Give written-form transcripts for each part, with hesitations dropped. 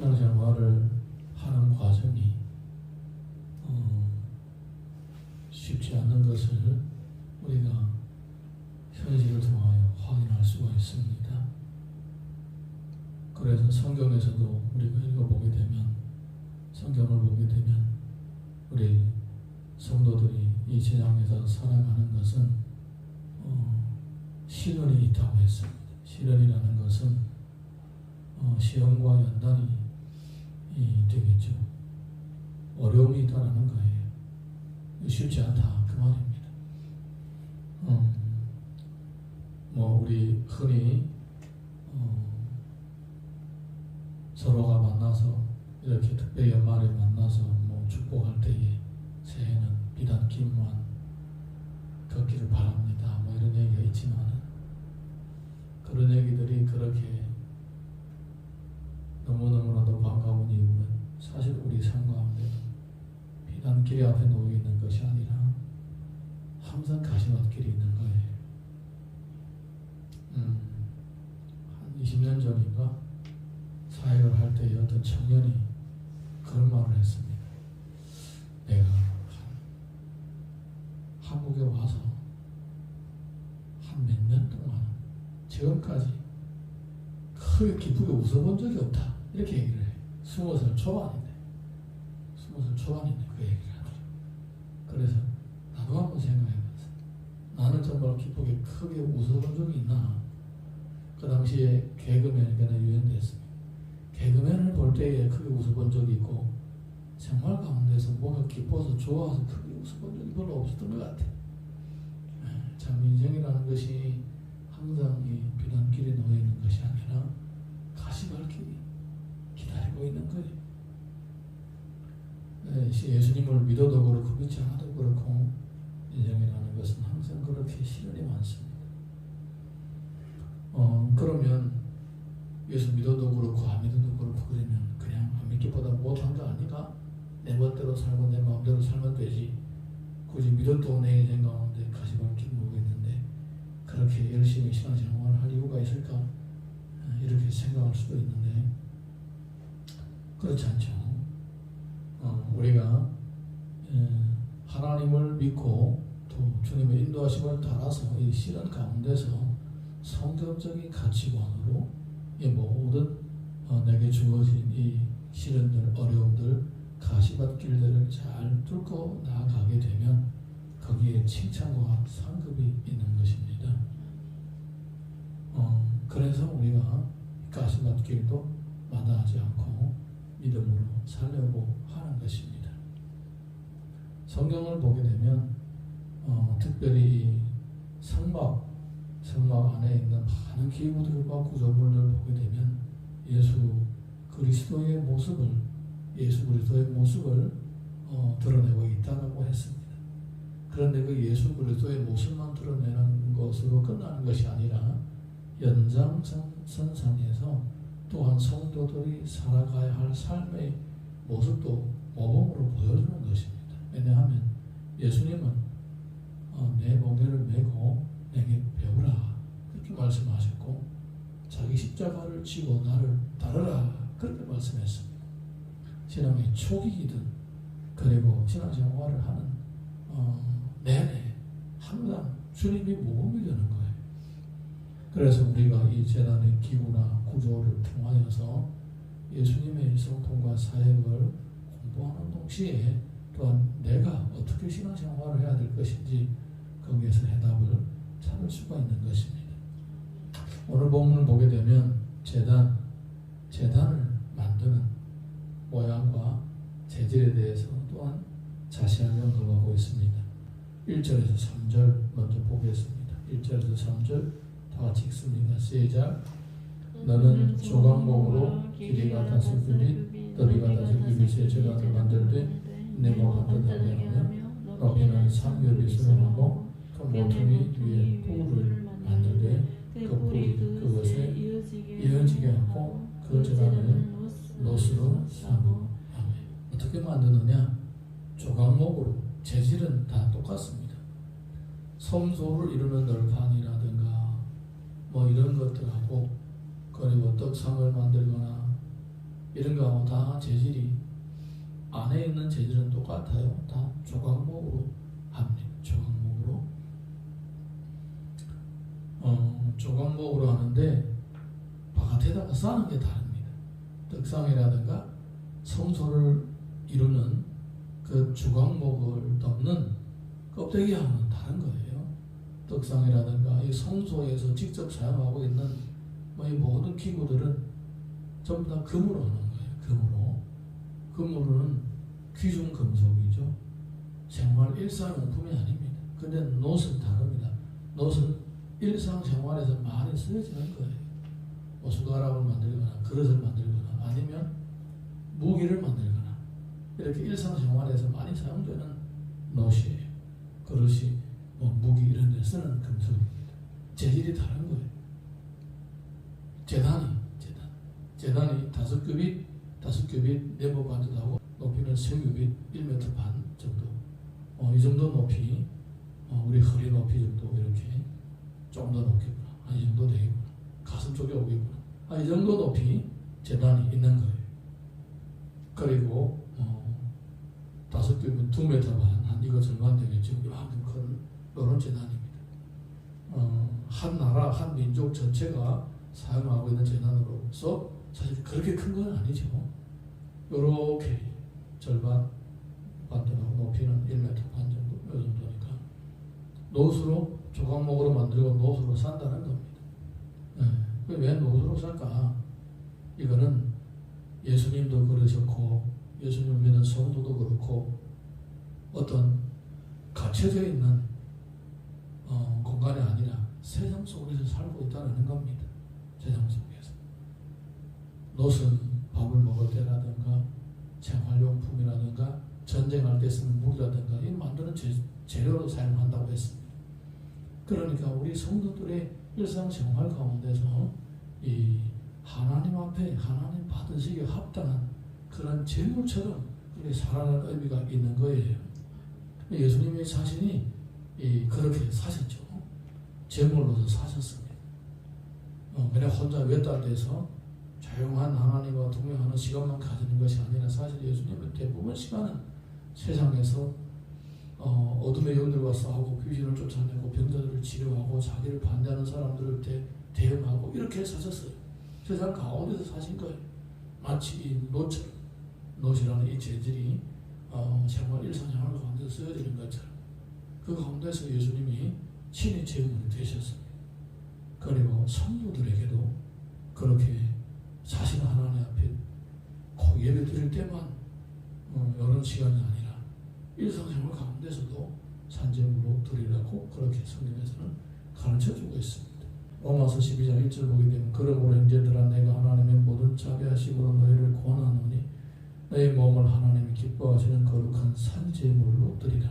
신앙생활을 하는 과정이 쉽지 않는 것을 우리가 현실을 통하여 확인할 수가 있습니다. 그래서 성경에서도 우리가 읽어보게 되면, 성경을 보게 되면 우리 성도들이 이 세상에서 살아가는 것은 시련이 있다고 했습니다. 시련이라는 것은 시험과 연단이 되겠죠. 어려움이 있다는 거예요. 쉽지 않다 그 말입니다. 우리 흔히 서로가 만나서 이렇게 특별히 연말에 만나서 축복할 때에 새해는 비단길만 걷기를 바랍니다. 이런 얘기가 있지만, 그런 얘기들이 그렇게 너무너무나도 반가운 이유는 사실 우리 삶 가운데 비단길이 앞에 놓여 있는 것이 아니라 항상 가시밭길이 있는 거예요. 한 20년 전인가 사역을 할 때 어떤 청년이 그런 말을 했습니다. 내가 한국에 와서 한 몇 년 동안 지금까지 크게 기쁘게 웃어본 적이 없다, 이렇게 얘기를 해요. 20살 초반인데 그 얘기를 하더라고요. 그래서 나도 한번 생각해봤어. 나는 정말 기쁘게 크게 웃어본 적이 있나. 그 당시에 개그맨이 유행됐습니다. 개그맨을 볼 때에 크게 웃어본 적이 있고, 생활 가운데서 뭔가 기뻐서 좋아서 크게 웃어본 적이 별로 없었던 것 같아. 참 인생이라는 것이 항상 이 비단길에 놓여 있는 것이 아니라 가시밭길이 기다리고 있는 거예요. 예수님을 믿어도 그렇고 믿지 않아도 그렇고 인생이라는 것은 항상 그렇게 시련이 많습니다. 그러면 예수 믿어도 그렇고 안 믿어도 그렇고 그러면 그냥 안 믿기보다 못한 거 아닌가? 내 멋대로 살고 내 마음대로 살면 되지. 굳이 믿어도 내 인생 가운데 가시밭길 놓고 있는데 그렇게 열심히 신앙생활을 할 이유가 있을까? 이렇게 생각할 수도 있는데 그렇지 않죠. 우리가 하나님을 믿고 또 주님의 인도하심을 따라서 이 시련 가운데서 성경적인 가치관으로 이 모든 내게 주어진 이 시련들, 어려움들, 가시밭길들을 잘 뚫고 나아가게 되면 거기에 칭찬과 상급이 있는 것입니다. 그래서 우리가 가시밭길도 마다하지 않고 믿음으로 살려고 하는 것입니다. 성경을 보게 되면 특별히 성막 안에 있는 많은 기구들과 구조물들을 보게 되면 예수 그리스도의 모습을 드러내고 있다고 했습니다. 그런데 그 예수 그리스도의 모습만 드러내는 것으로 끝나는 것이 아니라 연장선상에서 또한 성도들이 살아가야 할 삶의 모습도 모범으로 보여주는 것입니다. 왜냐하면 예수님은 내 멍에를 메고 내게 배우라 그렇게 말씀하셨고, 자기 십자가를 지고 나를 따르라 그렇게 말씀했습니다. 신앙의 초기이든 그리고 신앙생활을 하는 내내 항상 주님이 모범이 되는 거예요. 그래서 우리가 이 재단의 기구나 구조를 통하여서 예수님의 성품과 사역을 공부하는 동시에 또한 내가 어떻게 신앙생활을 해야 될 것인지 거기에서 해답을 찾을 수가 있는 것입니다. 오늘 본문을 보게 되면 재단을 만드는 모양과 재질에 대해서 또한 자세하게 언급하고 있습니다. 1절에서 3절 먼저 보겠습니다. 1절에서 3절 다 같이 읽습니다. 시작. 너는 조각목으로 길이가 5규빗, 너비가 5규빗의 재단을 만들되 네모가 반듯하게 하며 높이는 3규빗으로 하고 그 모퉁이 위에 뿔을 만들되 그 뿔이 그것에 이어지게 하고 그 재단을 놋으로 삼고. 어떻게 만드느냐? 조각목으로. 재질은 다 똑같습니다. 섬소를 이루는 널판이라든가 이런 것들하고, 그리고 떡상을 만들거나 이런 거하고 다 재질이 안에 있는 재질은 똑같아요. 다 조각목으로 합니다. 조각목으로 조각목으로 하는데 바깥에다가 싸는 게 다릅니다. 떡상이라든가 성소를 이루는 그 조각목을 덮는 껍데기하고는 다른 거예요. 떡상이라든가 이 성소에서 직접 사용하고 있는 이 모든 기구들은 전부 다 금으로 하는 거예요. 금으로는 귀중 금속이죠. 생활 일상용품이 아닙니다. 근데 놋은 다릅니다. 놋은 일상생활에서 많이 쓰여지는 거예요. 뭐 숟가락을 만들거나 그릇을 만들거나 아니면 무기를 만들거나 이렇게 일상생활에서 많이 사용되는 놋이에요. 그릇이 뭐 무기 이런 데 쓰는 금속입니다. 재질이 다른 거예요. 재단이 5규빗 네모 반듯하고 높이는 3규빗 1m 반 정도. 이 정도 높이 우리 허리 높이 정도 이렇게 좀 더 높겠구나. 이 정도 되겠구나. 가슴 쪽에 오겠구나. 이 정도 높이 재단이 있는 거예요. 그리고 5규빗 2m 반 이거 절반 되겠죠. 이만큼 큰 이런 재단입니다. 한 나라 한 민족 전체가 사용하고 있는 재단으로서 사실 그렇게 큰 건 아니죠. 요렇게 절반 반대하고 높이는 1m 반 정도 이 정도니까 놋으로 조각목으로 만들고 놋으로 산다는 겁니다. 왜 놋으로 살까? 이거는 예수님도 그러셨고 예수님을 믿는 성도도 그렇고 어떤 갇혀져 있는 공간이 아니라 세상 속에서 살고 있다는 겁니다. 세상 속에서. 놋은 밥을 먹을 때라든가 생활용품이라든가 전쟁할 때 쓰는 무기라든가 이 만드는 재료로 사용한다고 했습니다. 그러니까 우리 성도들의 일상생활 가운데서 이 하나님 앞에 하나님 받으시기에 합당한 그런 재물처럼 그렇게 살아가는 의미가 있는 거예요. 예수님의 자신이 그렇게 사셨죠. 재물로서 사셨습니다. 그냥 혼자 외딴데서 조용한 하나님과 동행하는 시간만 가지는 것이 아니라 사실 예수님은 대부분 시간은 세상에서 어둠의 영들과 싸우고 귀신을 쫓아내고 병자들을 치료하고 자기를 반대하는 사람들을 대응하고 이렇게 사셨어요. 세상 가운데서 사신 거예요. 마치 이 놋이라는 이 재질이 생활 일상생활 가운데서 쓰여지는 것처럼 그 가운데서 예수님이 친히 제물이 되셨습니다. 그리고 성도들에게도 그렇게 자신 하나님 앞에 꼭 예배 드릴 때만 이런 시간이 아니라 일상생활 가운데서도 산재물로 드리라고 그렇게 성경에서는 가르쳐주고 있습니다. 로마서 12장 1절 보게 되면 그러므로 형제들아 내가 하나님의 모든 자비하심으로 너희를 권하노니 너희 몸을 하나님이 기뻐하시는 거룩한 산재물로 드리라.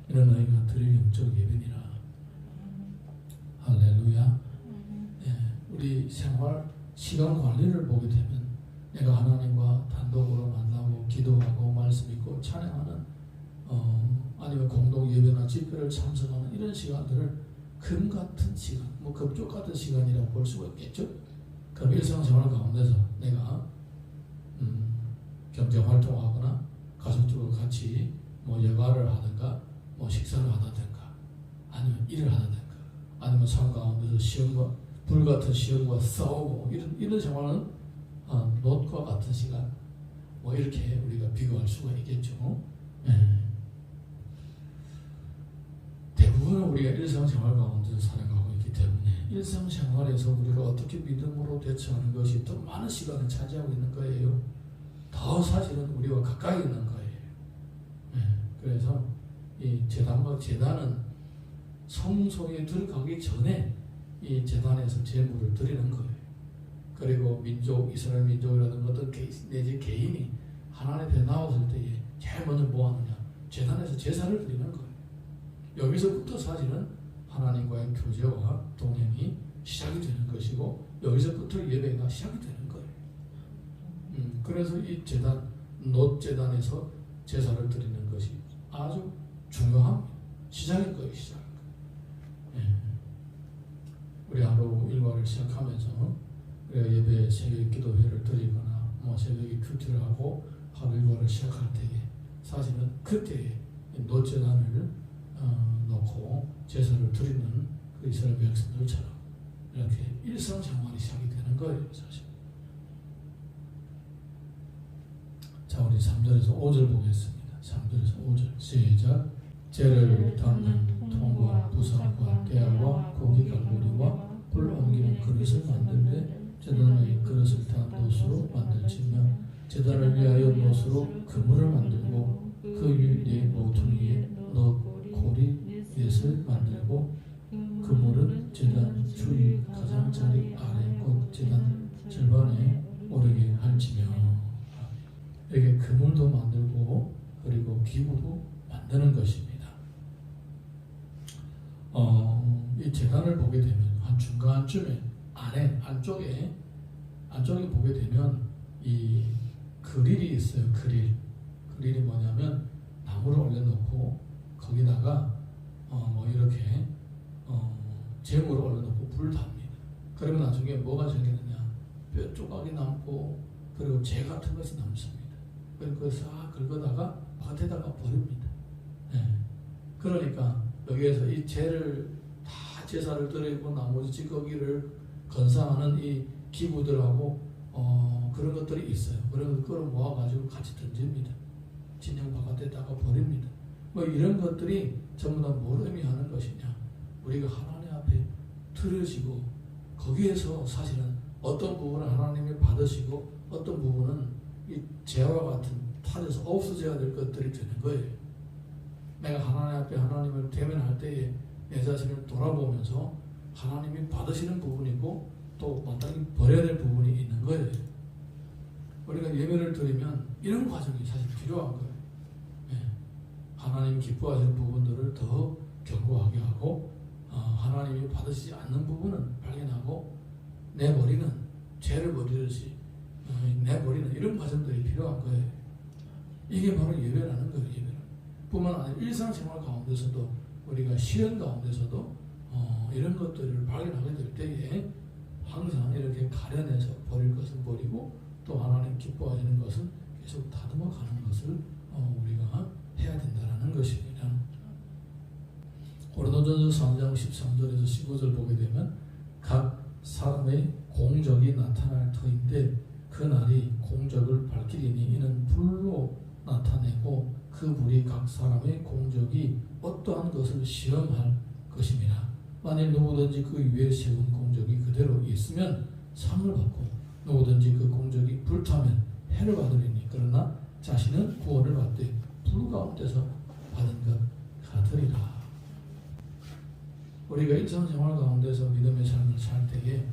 이는 너희가 드릴 영적 예배니라. 할렐루야. 우리 생활 시간 관리를 보게 되면 내가 하나님과 단독으로 만나고 기도하고 말씀 읽고 찬양하는 아니면 공동 예배나 집회를 참석하는 이런 시간들을 금 같은 시간, 금쪽 같은 시간이라고 볼 수가 있겠죠. 그럼 일상생활 가운데서 내가 경제 활동하거나 가족들과 같이 여가를 하든가 식사를 하든가 아니면 일을 하든가 아니면 삶 가운데서 시험과 불같은 시험과 싸우고 이런 생활은 놋과 같은 시간 이렇게 우리가 비교할 수가 있겠죠. 대부분 우리가 일상생활 가운데서 살아가고 있기 때문에 일상생활에서 우리가 어떻게 믿음으로 대처하는 것이 더 많은 시간을 차지하고 있는 거예요. 더 사실은 우리와 가까이 있는 거예요. 그래서 이 재단은 성소에 들어가기 전에 이 재단에서 제물을 드리는 거예요. 그리고 이스라엘 민족이라든가 어떤 내지 개인이 하나님 앞에 나왔을 때에 제일 먼저 뭐 하느냐? 재단에서 제사를 드리는 거예요. 여기서부터 사실은 하나님과의 교제와 동행이 시작이 되는 것이고 여기서부터 예배가 시작이 되는 거예요. 그래서 이 놋재단에서 제사를 드리는 것이 아주 중요한 시작인 거예요. 우리 하루 일과를 시작하면서 우리가 예배 새벽 기도회를 드리거나 뭐 새벽에 큐티를 하고 하루 일과를 시작할 때에 사실은 그때에 노제단을 놓고 제사를 드리는 그 이스라엘 백성들처럼 이렇게 일상생활이 시작이 되는 거예요. 사실. 자, 우리 3절에서 5절 보겠습니다. 3절에서 5절 시작. 재를 담는 통과 부상과 대야와 고기 갈고리와 불 옮기는 그릇을 만들되 제단의 그릇을 다 노수로 만들지며 제단을 위하여 노수로 그물을 만들고 그 위에 모퉁이에 고리 넷을 만들고 그물은 제단 주위 가장자리 아래 곧 제단 절반에 오르게 할지며. 이렇게 그물도 만들고 그리고 기구도 만드는 것입니다. 이 제단을 보게 되면 한 중간쯤에 안쪽에 보게 되면 이 그릴이 있어요. 그릴이 뭐냐면 나무를 올려놓고 거기다가 뭐 이렇게 재물을 올려놓고 불 답니다. 그러면 나중에 뭐가 생기느냐? 뼈 조각이 남고 그리고 재 같은 것이 남습니다. 그리고 그걸 싹 긁어다가 밭에다가 버립니다. 네. 그러니까 여기에서 이 재를 다 제사를 드리고 나머지 찌꺼기를 건사하는 이 기구들하고 그런 것들이 있어요. 그런 걸 끌어모아가지고 같이 던집니다. 진영 바깥에다가 버립니다. 뭐 이런 것들이 전부 다 뭘 의미하는 것이냐? 우리가 하나님 앞에 드려지고 거기에서 사실은 어떤 부분은 하나님이 받으시고 어떤 부분은 이 죄와 같은 타져서 없어져야 될 것들이 되는 거예요. 내가 하나님 앞에 하나님을 대면할 때에 내 자신을 돌아보면서 하나님이 받으시는 부분이고 또 마땅히 버려야 될 부분이 있는 거예요. 우리가 예배를 드리면 이런 과정이 사실 필요한 거예요. 예. 하나님 기뻐하시는 부분들을 더 견고하게 하고 하나님이 받으시지 않는 부분은 발견하고 내버리는 죄를 버리듯이 내버리는 이런 과정들이 필요한 거예요. 이게 바로 예배라는 거예요. 예배는 뿐만 아니라 일상생활 가운데서도 우리가 실현 가운데서도 이런 것들을 발견하게 될 때에 항상 이렇게 가려내서 버릴 것은 버리고 또 하나님 기뻐하시는 것은 계속 다듬어 가는 것을 우리가 해야 된다는 것입니다. 고린도전서 3장 13절에서 15절 보게 되면 각 사람의 공적이 나타날 터인데 그 날이 공적을 밝히리니 이는 불로 나타내고 그 불이 각 사람의 공적이 어떠한 것을 시험할 것입니다. 만일 누구든지 그 위에 세운 공적이 그대로 있으면 상을 받고 누구든지 그 공적이 불타면 해를 받으리니 그러나 자신은 구원을 받되 불 가운데서 받은 것 같으리라. 우리가 일상생활 가운데서 믿음의 삶을 살 때에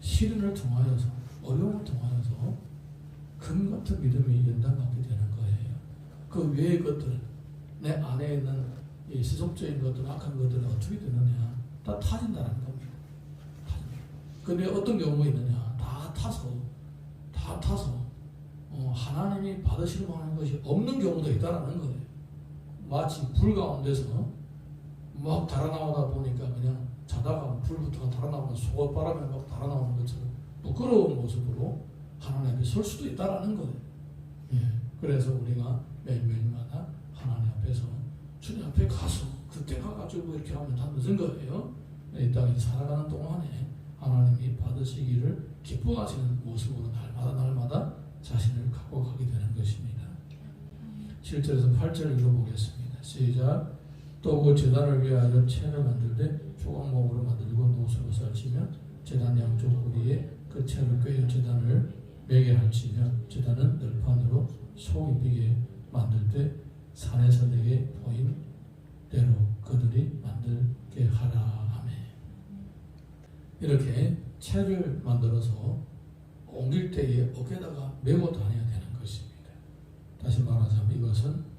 시련을 통하여서 어려움을 통하여서 금 같은 믿음이 연단받게 되는 거예요. 그 외의 것들은 내 안에 있는 이 세속적인 것들, 악한 것들은 어떻게 되느냐? 다 타진다는 겁니다. 근데 어떤 경우가 있느냐? 다 타서 하나님이 받으실 만한 것이 없는 경우도 있다라는 거예요. 마치 불 가운데서 막 달아나오다 보니까 그냥 자다가 불부터가 달아나오면 속옷바람에 막 달아나오는 것처럼 부끄러운 모습으로 하나님 앞에 설 수도 있다라는 거예요. 예. 그래서 우리가 매일매일마다 하나님 앞에서 주님 앞에 가서 그때 가가지고 이렇게 하면 다 늦은 거예요. 이 땅에 살아가는 동안에 하나님이 받으시기를 기뻐하시는 모습으로 날마다 자신을 갖고 가게 되는 것입니다. 7절에서 8절 읽어보겠습니다. 시작. 또 그 제단을 위하여 채를 만들되 조각목으로 만들고 노수로 쌀치며 제단 양쪽 고리에 그 채를 꿰어 제단을 매게 할지며 제단은 널판으로 소 입히게 만들 때 산에서 내게 보인 대로 그들이 만들게 하라 하매. 이렇게 채를 만들어서 옮길 때에 어깨에다가 메고 다녀야 되는 것입니다. 다시 말하자면 이것은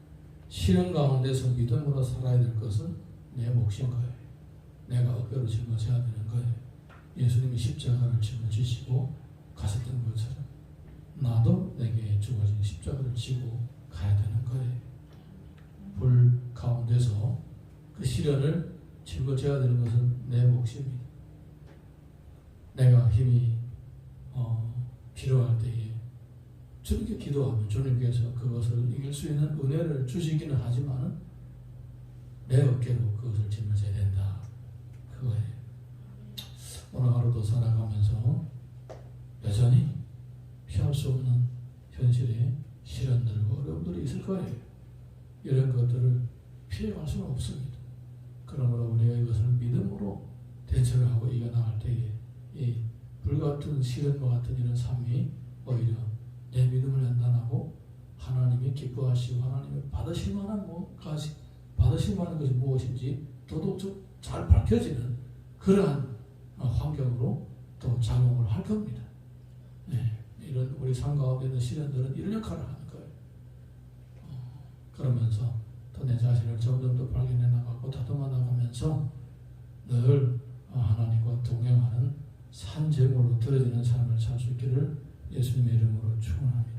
시련 가운데서 믿음으로 살아야 될 것은 내 몫인 거예요. 내가 어깨로 짊어져야 되는 거예요. 예수님이 십자가를 짊어지시고 가셨던 것처럼 나도 내게 주어진 십자가를 지고 가야 되는 거예요. 불 가운데서 그 시련을 짊어져야 되는 것은 내 몫입니다. 내가 힘이 필요할 때에 저렇게 기도하면 주님께서 그것을 이길 수 있는 은혜를 주시기는 하지만 내 어깨로 그것을 짊어져야 된다. 그거예요. 오늘 하루도 살아가면서 여전히 피할 수 없는 현실의 시련들과 어려움들이 있을 거예요. 이런 것들을 피해갈 수는 없습니다. 그러므로 우리가 이것을 믿음으로 대처를 하고 이겨나갈 때에 이 불같은 시련과 같은 이런 삶이 오히려 내 믿음을 연단하고 하나님이 기뻐하시고 하나님이 받으실 만한 받으실 만한 것이 무엇인지 더더욱 잘 밝혀지는 그러한 환경으로 또 작용을 할 겁니다. 네, 이런 우리 삶 가운데 있는 시련들은 이런 역할을 하는 거예요. 그러면서 또 내 자신을 점점 더 발견해 나가고 다듬어 나가면서 늘 하나님과 동행하는 산 제물로 드려지는 삶을 살 수 있기를 예수님의 이름으로 축원합니다.